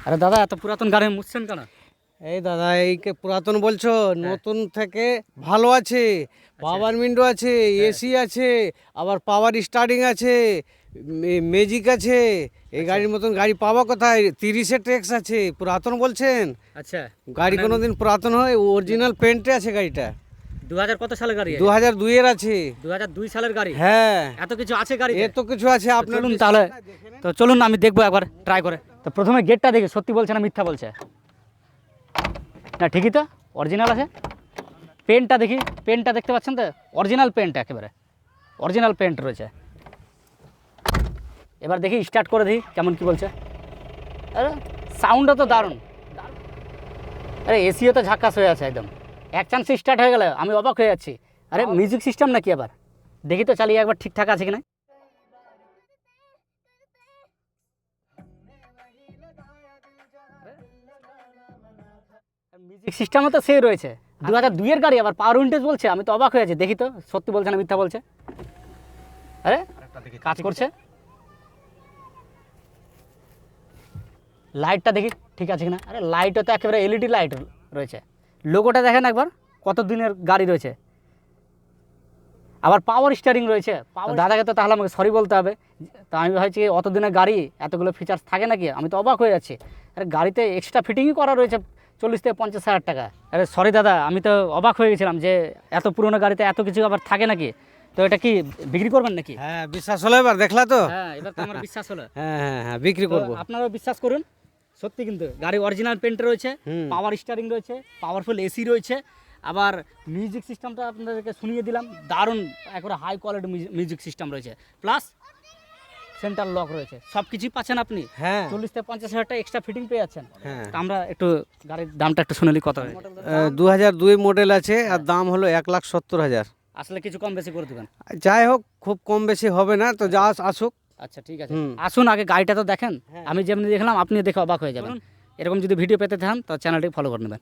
আরে দাদা এত পুরাতন গাড়ি মুছছেন কেন? এই দাদা এইকে পুরাতন বলছো, নতুন থেকে ভালো আছে। পাওয়ার উইন্ডো আছে, এসি আছে, আবার পাওয়ার স্টার্টিং আছে, ম্যাজিক আছে। এই গাড়ির মতন গাড়ি পাওয়া কোথায়? 30-এ ট্যাক্স আছে, পুরাতন বলছেন? আচ্ছা গাড়ি কোনোদিন পুরাতন হয়? অরিজিনাল পেন্টে আছে গাড়িটা। 2000 কত সালের গাড়ি? 2002-এর আছে। 2002 সালের গাড়ি? হ্যাঁ, এত কিছু আছে গাড়ি? এত কিছু আছে। আপনার চলুন তাহলে, তো চলুন আমি দেখবো একবার ট্রাই করে। তো প্রথমে গেটটা দেখি সত্যি বলছে না মিথ্যা বলছে। না ঠিকই তো, অরিজিনাল আছে। পেনটা দেখি, পেনটা দেখতে পাচ্ছেন তো? অরিজিনাল পেন্ট, একেবারে অরিজিনাল পেন্ট রয়েছে। এবার দেখি স্টার্ট করে দেখি কেমন কি বলছে। আরে সাউন্ডটা তো দারুণ। আরে এসিও তো ঝাক্কাস হয়ে আছে একদম, এক চান্সে স্টার্ট হয়ে গেল। আমি অবাক হয়ে যাচ্ছি। আরে মিউজিক সিস্টেম নাকি? আবার দেখি তো চালিয়ে একবার ঠিকঠাক আছে কিনা। মিউজিক সিস্টেমও তো সেই রয়েছে। 2002-এর গাড়ি, আবার পাওয়ার উইন্ডোজ বলছে। আমি তো অবাক হয়ে আছি। দেখি তো সত্যি বলছে না মিথ্যা বলছে। আরে কাজ করছে, লাইটটা দেখি ঠিক আছে কিনা। আরে লাইটও তো একেবারে এলইডি লাইট রয়েছে। লোগোটা দেখেন একবার, কত দিনের গাড়ি রয়েছে। আবার পাওয়ার স্টিয়ারিং রয়েছে। দাদাকে তো তাহলে আমাকে সরি বলতে হবে। তা আমি ভাবছি অত দিনের গাড়ি এতগুলো ফিচার্স থাকে নাকি? আমি তো অবাক হয়ে যাচ্ছি। আরে গাড়িতে এক্সট্রা ফিটিংই করা রয়েছে 40 থেকে 50 হাজার টাকা। আরে সরি দাদা, আমি তো অবাক হয়ে গেছিলাম যে এত পুরনো গাড়িতে এত কিছু আবার থাকে নাকি। তো এটা কি বিক্রি করবেন নাকি? হ্যাঁ, বিশ্বাস হলো এবার? দেখলা তো? হ্যাঁ, এবার তো আমার বিশ্বাস হলো। হ্যাঁ হ্যাঁ হ্যাঁ, বিক্রি তো করবো। আপনারাও বিশ্বাস করুন, সত্যি কিন্তু গাড়ি অরিজিনাল পেন্ট রয়েছে, হুম। পাওয়ার স্টিয়ারিং রয়েছে, পাওয়ারফুল এসি রয়েছে। আবার মিউজিক সিস্টেমটা আপনাদেরকে শুনিয়ে দিলাম, দারুণ একবারে হাই কোয়ালিটি মিউজিক সিস্টেম রয়েছে। প্লাস সেন্টার লক রয়েছে, সব কিছুই পাচ্ছেন আপনি। হ্যাঁ 40 থেকে 50 হাজার টাকা এক্সট্রা ফিটিং পেয়ে যাচ্ছেন। হ্যাঁ। তো আমরা একটু গাড়ির দামটা একটু শুনে নিই কত হয়। 2002 মডেল আছে, আর দাম হলো 1,70,000। আসলে কিছু কম বেশি করে দেবেন? যাই হোক, খুব কম বেশি হবে না, তো যা আসুক। আচ্ছা ঠিক আছে, হুম। আসুন আগে গাড়িটা তো দেখেন। হ্যাঁ। আমি যেমনি দেখলাম আপনি দেখে অবাক হয়ে যাবেন। এরকম যদি ভিডিও পেতে চান তো চ্যানেলটি ফলো করে নেবেন।